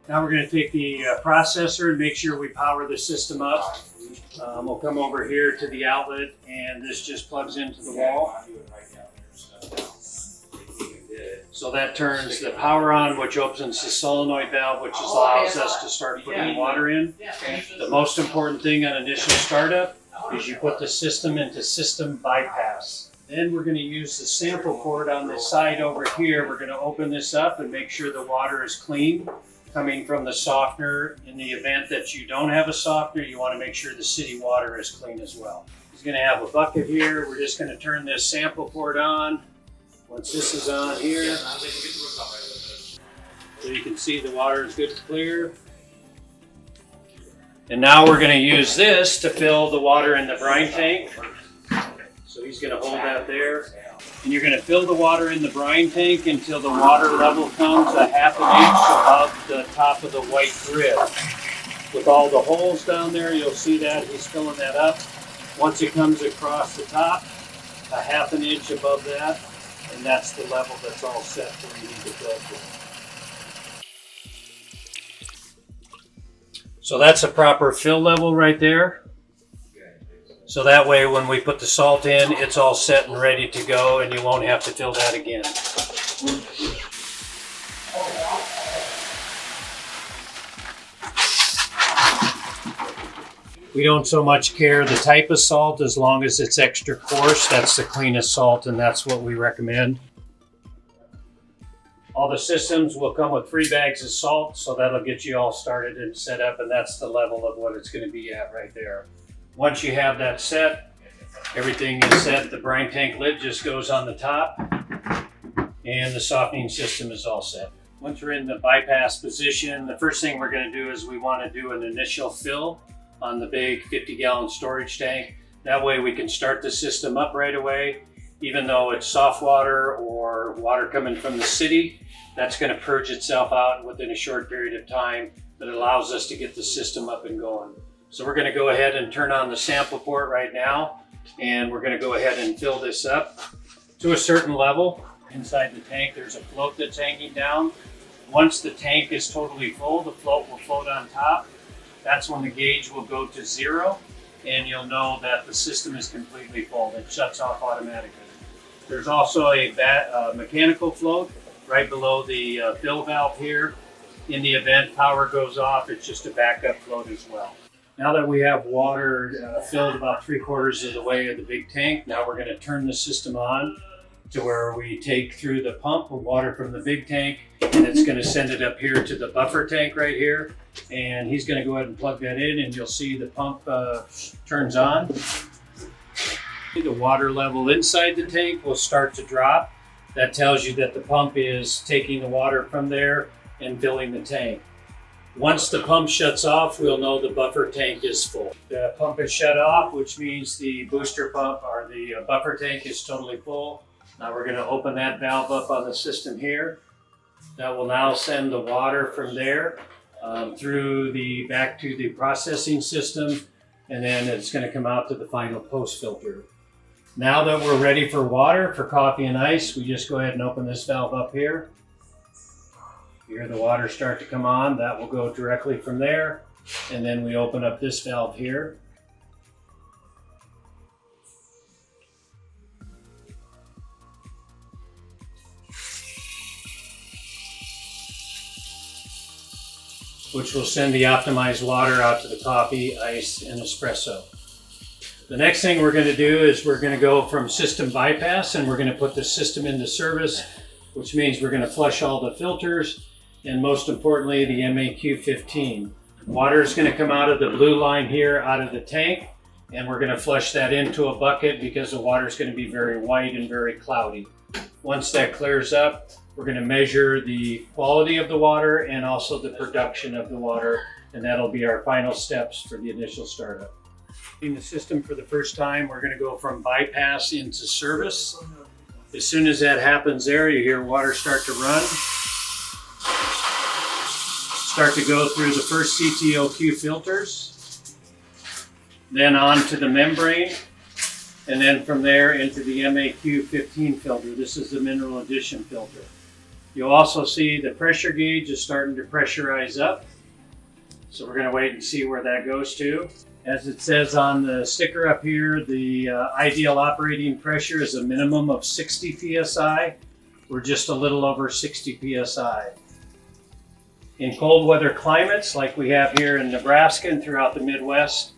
Now we're going to take the processor and make sure we power the system up. We'll come over here to the outlet, and this just plugs into the wall. So that turns the power on, which opens the solenoid valve, which allows us to start putting water in. The most important thing on initial startup is you put the system into system bypass. Then we're going to use the sample port on the side over here. We're going to open this up and make sure the water is clean coming from the softener. In the event that you don't have a softener, you want to make sure the city water is clean as well. He's going to have a bucket here. We're just going to turn this sample port on. Once this is on here, so you can see the water is good and clear. And now we're going to use this to fill the water in the brine tank. So he's going to hold that there. And you're going to fill the water in the brine tank until the water level comes a ½ inch above the top of the white grid. With all the holes down there, you'll see that he's filling that up. Once it comes across the top, a ½ inch above that, and that's the level that's all set where you need to fill to. So that's a proper fill level right there. So that way when we put the salt in, it's all set and ready to go, and you won't have to fill that again. We don't so much care the type of salt as long as it's extra coarse. That's the cleanest salt, and that's what we recommend. All the systems will come with 3 bags of salt, so that'll get you all started and set up, and that's the level of what it's going to be at right there. Once you have that set, everything is set. The brine tank lid just goes on the top, and the softening system is all set. Once we're in the bypass position, the first thing we're going to do is we want to do an initial fill on the big 50-gallon storage tank. That way we can start the system up right away. Even though it's soft water or water coming from the city, that's going to purge itself out within a short period of time, but it allows us to get the system up and going. So we're going to go ahead and turn on the sample port right now, and we're going to go ahead and fill this up to a certain level. Inside the tank, there's a float that's hanging down. Once the tank is totally full, the float will float on top. That's when the gauge will go to 0, and you'll know that the system is completely full. It shuts off automatically. There's also a mechanical float right below the fill valve here. In the event power goes off, it's just a backup float as well. Now that we have water filled about 3/4 of the way of the big tank, now we're going to turn the system on to where we take through the pump of water from the big tank, and it's going to send it up here to the buffer tank right here. And he's going to go ahead and plug that in, and you'll see the pump turns on. The water level inside the tank will start to drop. That tells you that the pump is taking the water from there and filling the tank. Once the pump shuts off, we'll know the buffer tank is full. The pump is shut off, which means the booster pump or the buffer tank is totally full. Now we're going to open that valve up on the system here. That will now send the water from there back to the processing system, and then it's going to come out to the final post filter. Now that we're ready for water, for coffee and ice, we just go ahead and open this valve up here. You hear the water start to come on. That will go directly from there, and then we open up this valve here. Which will send the optimized water out to the coffee, ice, and espresso. The next thing we're going to do is we're going to go from system bypass, and we're going to put the system into service, which means we're going to flush all the filters, and most importantly, the MAQ-15. Water is going to come out of the blue line here, out of the tank, and we're going to flush that into a bucket because the water is going to be very white and very cloudy. Once that clears up, we're going to measure the quality of the water and also the production of the water, and that'll be our final steps for the initial startup. In the system for the first time, we're going to go from bypass into service. As soon as that happens there, you hear water start to run. Start to go through the first CTOQ filters, then on to the membrane, and then from there into the MAQ-15 filter. This is the mineral addition filter. You'll also see the pressure gauge is starting to pressurize up. So we're going to wait and see where that goes to. As it says on the sticker up here, the ideal operating pressure is a minimum of 60 psi. We're just a little over 60 psi. In cold weather climates like we have here in Nebraska and throughout the Midwest,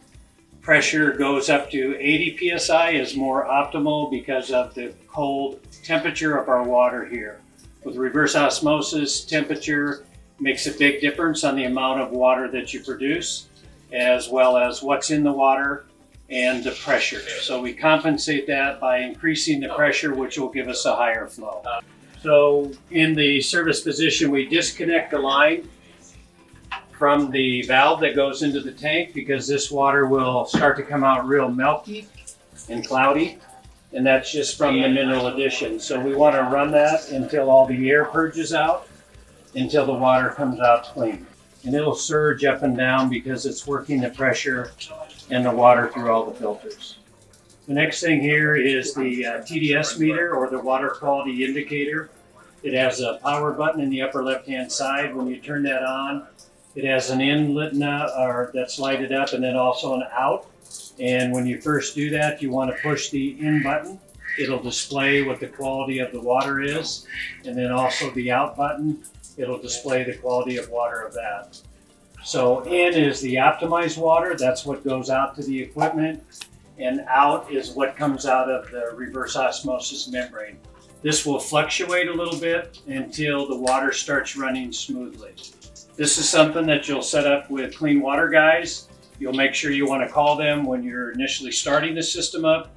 pressure goes up to 80 psi is more optimal because of the cold temperature of our water here. With reverse osmosis, temperature makes a big difference on the amount of water that you produce, as well as what's in the water and the pressure. So we compensate that by increasing the pressure, which will give us a higher flow. So in the service position, we disconnect the line from the valve that goes into the tank because this water will start to come out real milky and cloudy, and that's just from the mineral addition. So we want to run that until all the air purges out, until the water comes out clean. And it'll surge up and down because it's working the pressure and the water through all the filters. The next thing here is the TDS meter, or the water quality indicator. It has a power button in the upper left-hand side. When you turn that on, it has an in lit that's lighted up, and then also an out. And when you first do that, you want to push the in button. It'll display what the quality of the water is. And then also the out button, it'll display the quality of water of that. So in is the optimized water. That's what goes out to the equipment. And out is what comes out of the reverse osmosis membrane. This will fluctuate a little bit until the water starts running smoothly. This is something that you'll set up with clean water guys. You'll make sure you want to call them when you're initially starting the system up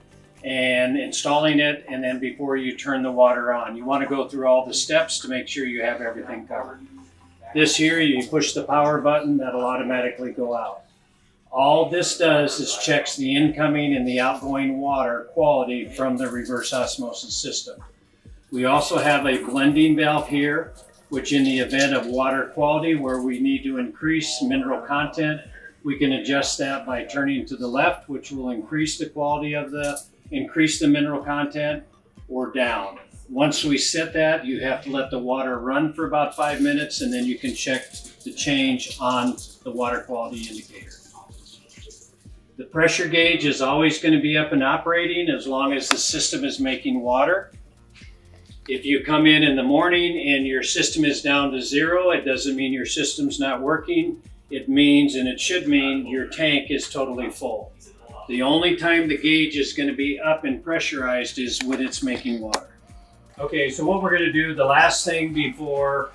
and installing it, and then before you turn the water on. You want to go through all the steps to make sure you have everything covered. This here, you push the power button, that'll automatically go out. All this does is checks the incoming and the outgoing water quality from the reverse osmosis system. We also have a blending valve here, which in the event of water quality where we need to increase mineral content, we can adjust that by turning to the left, which will increase the quality of increase the mineral content, or down. Once we set that, you have to let the water run for about 5 minutes, and then you can check the change on the water quality indicator. The pressure gauge is always going to be up and operating as long as the system is making water. If you come in the morning and your system is down to 0, it doesn't mean your system's not working. It means, and it should mean, your tank is totally full. The only time the gauge is going to be up and pressurized is when it's making water. Okay, so what we're going to do, the last thing before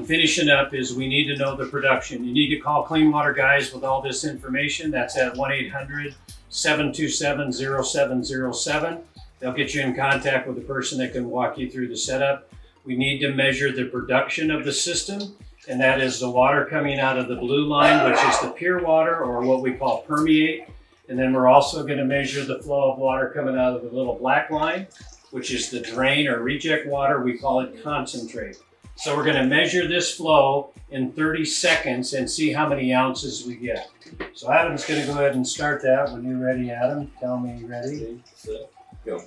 finishing up, is we need to know the production. You need to call Clean Water Guys with all this information. That's at 1-800-727-0707. They'll get you in contact with the person that can walk you through the setup. We need to measure the production of the system, and that is the water coming out of the blue line, which is the pure water, or what we call permeate. And then we're also going to measure the flow of water coming out of the little black line, which is the drain or reject water. We call it concentrate. So we're going to measure this flow in 30 seconds and see how many ounces we get. So Adam's going to go ahead and start that. When you're ready, Adam, tell me you're ready. Set, go.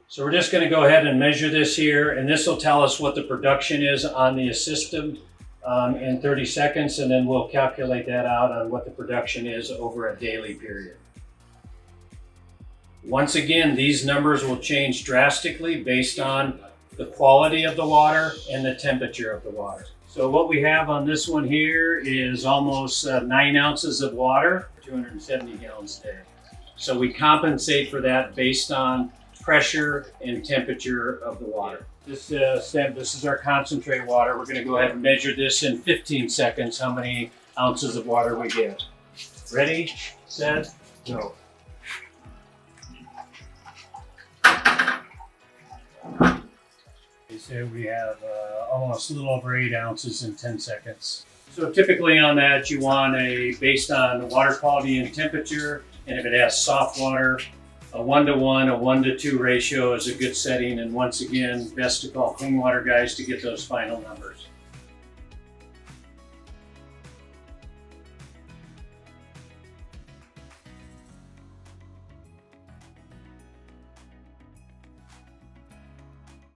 So we're just going to go ahead and measure this here, and this will tell us what the production is on the system in 30 seconds, and then we'll calculate that out on what the production is over a daily period. Once again, these numbers will change drastically based on the quality of the water and the temperature of the water. So what we have on this one here is almost 9 ounces of water, 270 gallons a day. So we compensate for that based on pressure and temperature of the water. This is our concentrate water. We're going to go ahead and measure this in 15 seconds, how many ounces of water we get. Ready, set, go. So we have almost a little over 8 ounces in 10 seconds. So typically on that, you want based on the water quality and temperature, and if it has soft water, a 1-to-1, a 1-to-2 ratio is a good setting. And once again, best to call Clean Water Guys to get those final numbers.